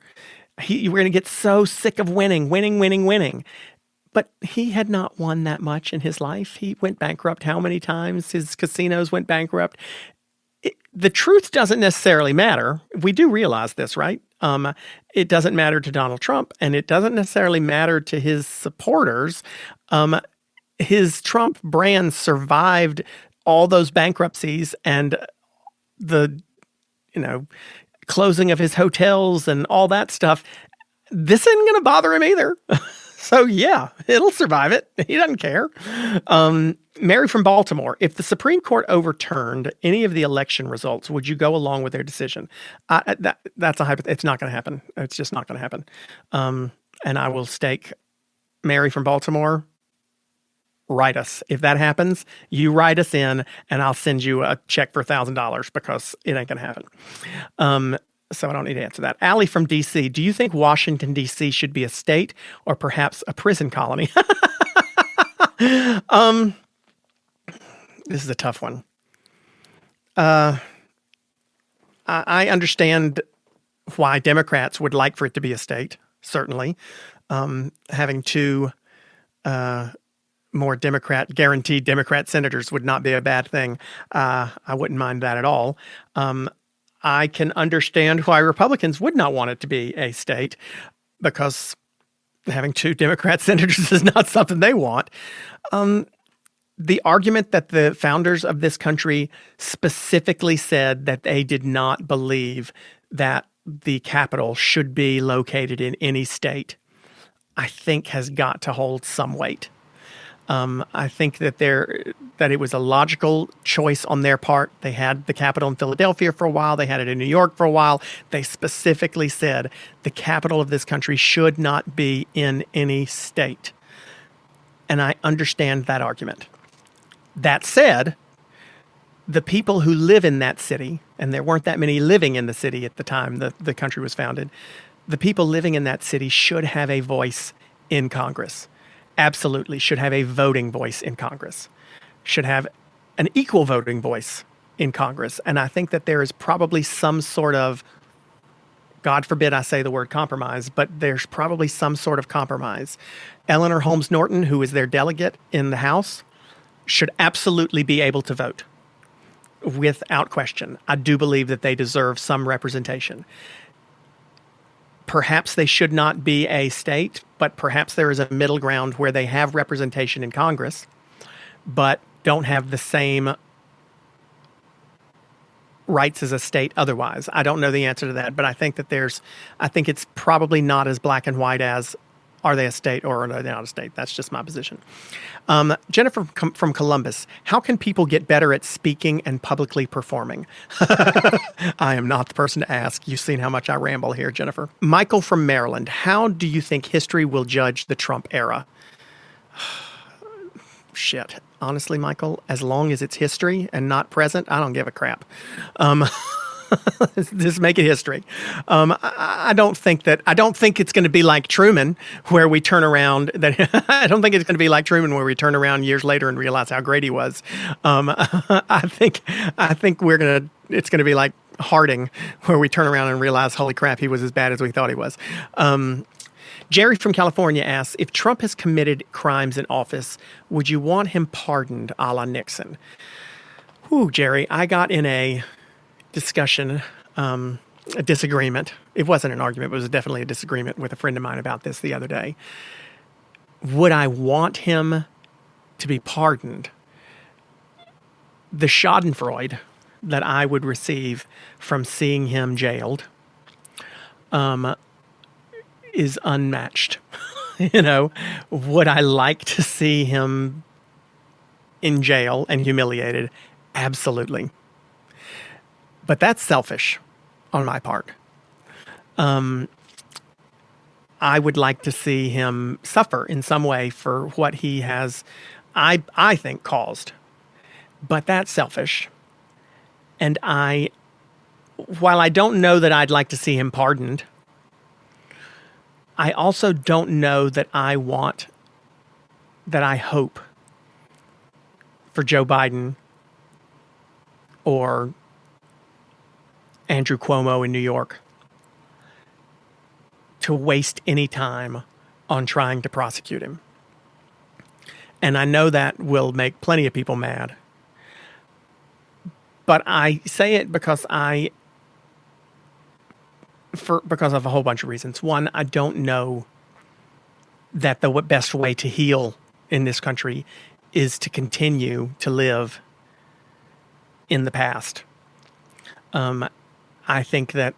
We're going to get so sick of winning. But he had not won that much in his life. He went bankrupt how many times? His casinos went bankrupt. The truth doesn't necessarily matter. We do realize this, right? It doesn't matter to Donald Trump, and it doesn't necessarily matter to his supporters. His Trump brand survived all those bankruptcies and the, closing of his hotels and all that stuff. This isn't going to bother him either. So yeah, it'll survive it. He doesn't care. Mary from Baltimore, if the Supreme Court overturned any of the election results, would you go along with their decision? That's a hypothetical. It's not going to happen. It's just not going to happen. And I will stake Mary from Baltimore. Write us. If that happens, you write us in and I'll send you a check for $1,000 because it ain't going to happen. So I don't need to answer that. Allie from D.C., do you think Washington, D.C. should be a state or perhaps a prison colony? This is a tough one. I understand why Democrats would like for it to be a state, certainly. Having two more guaranteed Democrat senators would not be a bad thing. I wouldn't mind that at all. I can understand why Republicans would not want it to be a state, because having 2 Democrat senators is not something they want. The argument that the founders of this country specifically said that they did not believe that the capital should be located in any state, I think has got to hold some weight. I think that it was a logical choice on their part. They had the capital in Philadelphia for a while. They had it in New York for a while. They specifically said the capital of this country should not be in any state. And I understand that argument. That said, the people who live in that city, and there weren't that many living in the city at the time the country was founded, the people living in that city should have a voice in Congress. Absolutely should have a voting voice in Congress, should have an equal voting voice in Congress. And I think that there is probably some sort of, God forbid I say the word compromise, but there's probably some sort of compromise. Eleanor Holmes Norton, who is their delegate in the House, should absolutely be able to vote without question. I do believe that they deserve some representation. Perhaps they should not be a state, but perhaps there is a middle ground where they have representation in Congress, but don't have the same rights as a state otherwise. I don't know the answer to that, but I think it's probably not as black and white as, are they a state or are they not a state? That's just my position. Jennifer from Columbus, how can people get better at speaking and publicly performing? I am not the person to ask. You've seen how much I ramble here, Jennifer. Michael from Maryland, how do you think history will judge the Trump era? Shit. Honestly, Michael, as long as it's history and not present, I don't give a crap. Just make it history. I don't think it's going to be like Truman, where we turn around. I don't think it's going to be like Truman, where we turn around years later and realize how great he was. I think it's going to be like Harding, where we turn around and realize, holy crap, he was as bad as we thought he was. Jerry from California asks, if Trump has committed crimes in office, would you want him pardoned a la Nixon? Whew, Jerry, I got in a discussion, a disagreement. It wasn't an argument, but it was definitely a disagreement with a friend of mine about this the other day. Would I want him to be pardoned? The schadenfreude that I would receive from seeing him jailed is unmatched. Would I like to see him in jail and humiliated? Absolutely. But that's selfish on my part. I would like to see him suffer in some way for what he has, I think, caused. But that's selfish. And while I don't know that I'd like to see him pardoned, I also don't know that I hope for Joe Biden or Andrew Cuomo in New York to waste any time on trying to prosecute him. And I know that will make plenty of people mad. But I say it because of a whole bunch of reasons. One, I don't know that the best way to heal in this country is to continue to live in the past. I think that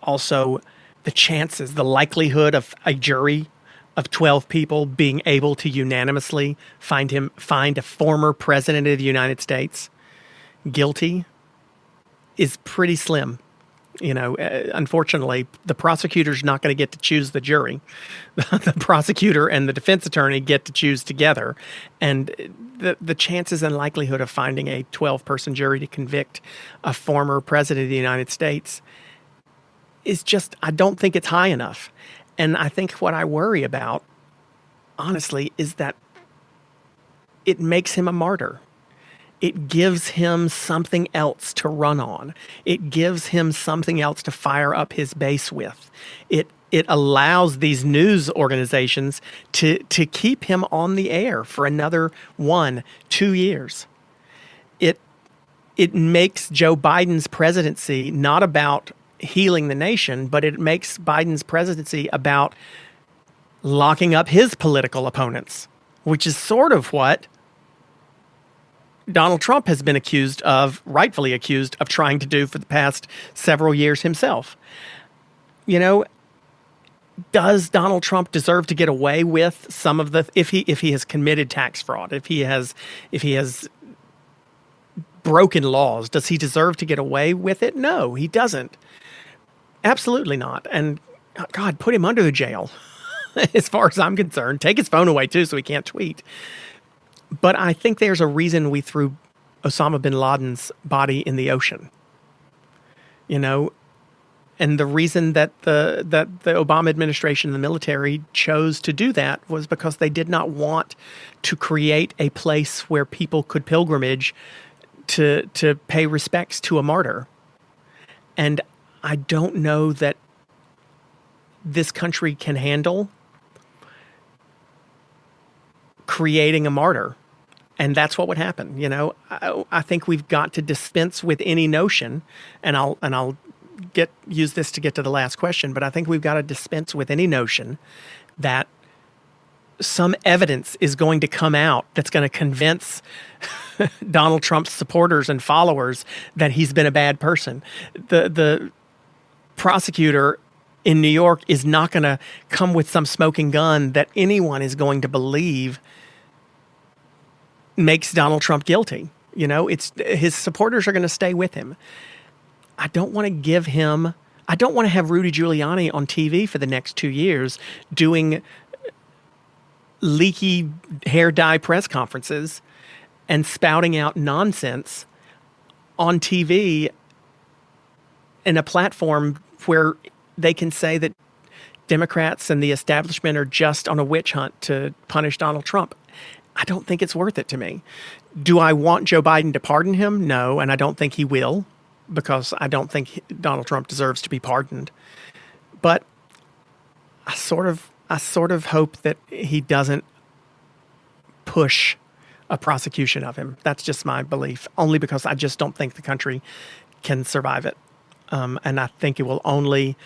also the likelihood of a jury of 12 people being able to unanimously find a former president of the United States guilty is pretty slim. Unfortunately, the prosecutor's not going to get to choose the jury. The prosecutor and the defense attorney get to choose together. And the chances and likelihood of finding a 12-person jury to convict a former president of the United States is just, I don't think it's high enough. And I think what I worry about, honestly, is that it makes him a martyr. It gives him something else to run on. It gives him something else to fire up his base with. it allows these news organizations to keep him on the air for another 1-2 years. It makes Joe Biden's presidency not about healing the nation, but it makes Biden's presidency about locking up his political opponents, which is sort of what Donald Trump has been rightfully accused of trying to do for the past several years himself. You know, does Donald Trump deserve to get away with some of the, if he has committed tax fraud, if he has broken laws, does he deserve to get away with it? No, he doesn't. Absolutely not. And God, put him under the jail, as far as I'm concerned. Take his phone away too, so he can't tweet. But I think there's a reason we threw Osama bin Laden's body in the ocean. You know, and the reason that the Obama administration and the military chose to do that was because they did not want to create a place where people could pilgrimage to pay respects to a martyr. And I don't know that this country can handle creating a martyr. And that's what would happen. You know, I think we've got to dispense with any notion, and I'll use this to get to the last question, but I think we've got to dispense with any notion that some evidence is going to come out that's going to convince Donald Trump's supporters and followers that he's been a bad person. The prosecutor in New York is not going to come with some smoking gun that anyone is going to believe makes Donald Trump guilty. You know, his supporters are going to stay with him. I don't want to have Rudy Giuliani on TV for the next 2 years doing leaky hair dye press conferences and spouting out nonsense on TV in a platform where they can say that Democrats and the establishment are just on a witch hunt to punish Donald Trump. I don't think it's worth it to me. Do I want Joe Biden to pardon him? No, and I don't think he will, because I don't think Donald Trump deserves to be pardoned. But I sort of hope that he doesn't push a prosecution of him. That's just my belief, only because I just don't think the country can survive it. And I think it will only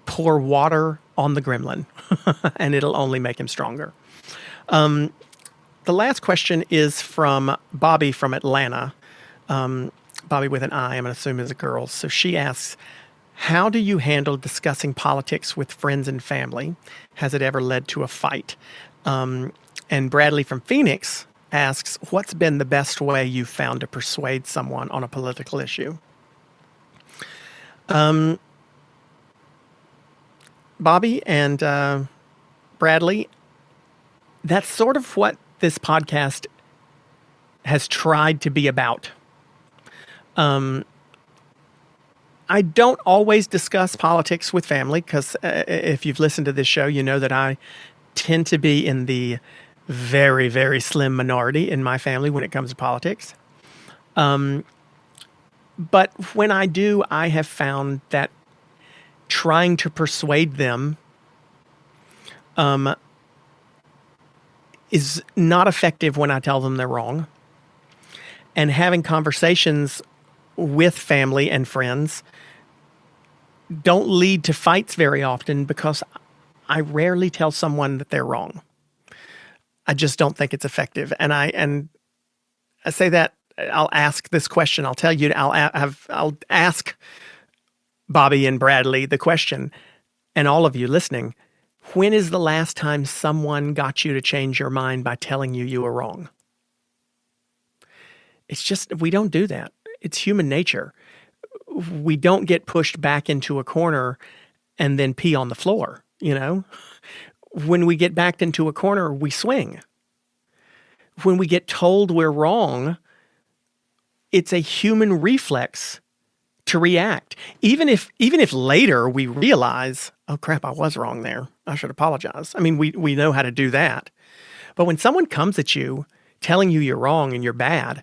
pour water on the gremlin, and it'll only make him stronger. The last question is from Bobby from Atlanta. Bobby with an I, I'm going to assume is a girl. So she asks, how do you handle discussing politics with friends and family? Has it ever led to a fight? And Bradley from Phoenix asks, what's been the best way you've found to persuade someone on a political issue? Bobby and Bradley, that's sort of what this podcast has tried to be about. I don't always discuss politics with family because if you've listened to this show, you know that I tend to be in the very, very slim minority in my family when it comes to politics. But when I do, I have found that trying to persuade them is not effective when I tell them they're wrong. And having conversations with family and friends don't lead to fights very often because I rarely tell someone that they're wrong. I just don't think it's effective. And I say that I'll ask this question. I'll tell you, I'll ask Bobby and Bradley the question, and all of you listening, when is the last time someone got you to change your mind by telling you were wrong? It's just, we don't do that. It's human nature. We don't get pushed back into a corner and then pee on the floor, you know? When we get backed into a corner, we swing. When we get told we're wrong, it's a human reflex to react. Even if later we realize, oh crap, I was wrong there. I should apologize. I mean, we know how to do that. But when someone comes at you telling you you're wrong and you're bad,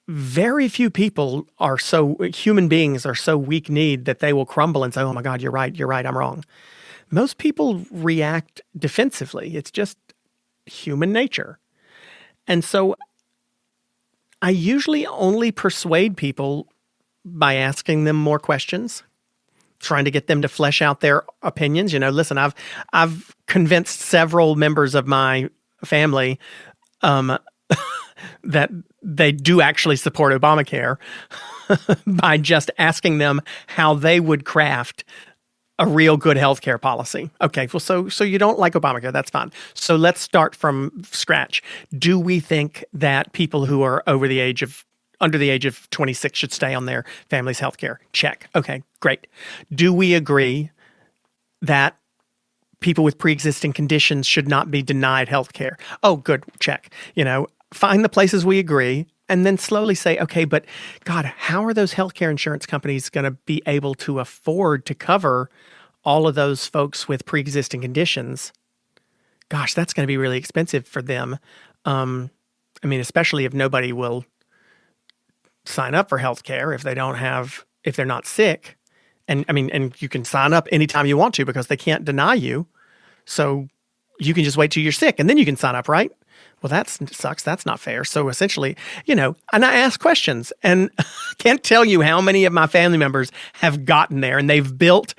very few people are human beings are so weak-kneed that they will crumble and say, oh my God, you're right, I'm wrong. Most people react defensively. It's just human nature. And so I usually only persuade people by asking them more questions, trying to get them to flesh out their opinions. Listen, I've convinced several members of my family that they do actually support Obamacare by just asking them how they would craft a real good healthcare policy. Okay, well, so you don't like Obamacare, that's fine. So let's start from scratch. Do we think that people who are under the age of 26 should stay on their family's healthcare? Check. Okay, great. Do we agree that people with pre-existing conditions should not be denied healthcare? Oh, good. Check. Find the places we agree, and then slowly say, okay, but God, how are those healthcare insurance companies going to be able to afford to cover all of those folks with pre-existing conditions? Gosh, that's going to be really expensive for them. Especially if nobody will sign up for healthcare if they're not sick. And you can sign up anytime you want to because they can't deny you. So you can just wait till you're sick and then you can sign up, right? Well, that sucks. That's not fair. So essentially, and I ask questions, and can't tell you how many of my family members have gotten there and they've built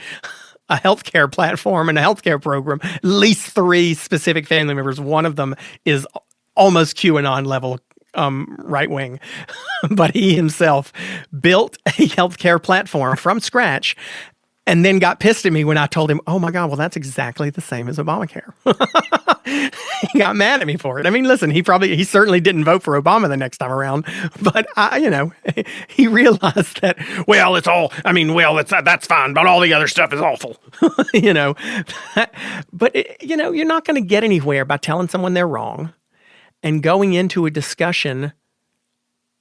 a healthcare platform and a healthcare program. At least 3 specific family members. One of them is almost QAnon level right wing, but he himself built a healthcare platform from scratch. And then got pissed at me when I told him, oh my God, well, that's exactly the same as Obamacare. He got mad at me for it. Listen, he certainly didn't vote for Obama the next time around, but he realized that, well, that's fine, but all the other stuff is awful. But you're not going to get anywhere by telling someone they're wrong and going into a discussion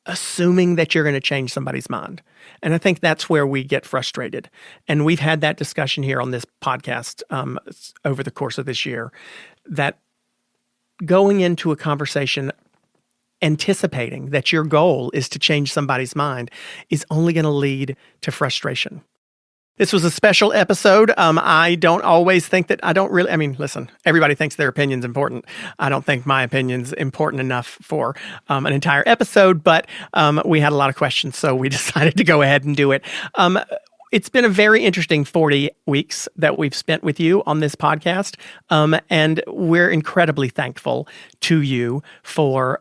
assuming that you're going to change somebody's mind. And I think that's where we get frustrated. And we've had that discussion here on this podcast over the course of this year, that going into a conversation anticipating that your goal is to change somebody's mind is only going to lead to frustration. This was a special episode. I don't always think that listen, everybody thinks their opinion's important. I don't think my opinion's important enough for an entire episode, but we had a lot of questions, so we decided to go ahead and do it. It's been a very interesting 40 weeks that we've spent with you on this podcast, and we're incredibly thankful to you for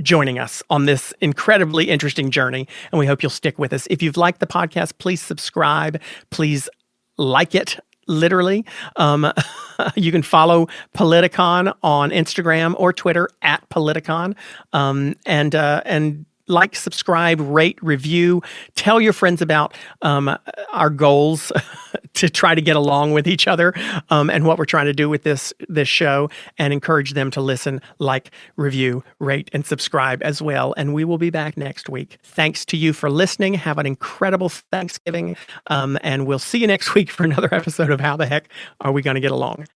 joining us on this incredibly interesting journey, and we hope you'll stick with us. If you've liked the podcast, please subscribe. Please like it, literally. You can follow Politicon on Instagram or Twitter at Politicon, and like, subscribe, rate, review, tell your friends about our goals to try to get along with each other and what we're trying to do with this show, and encourage them to listen, like, review, rate, and subscribe as well. And we will be back next week. Thanks to you for listening. Have an incredible Thanksgiving, and we'll see you next week for another episode of How the Heck Are We Going to Get Along?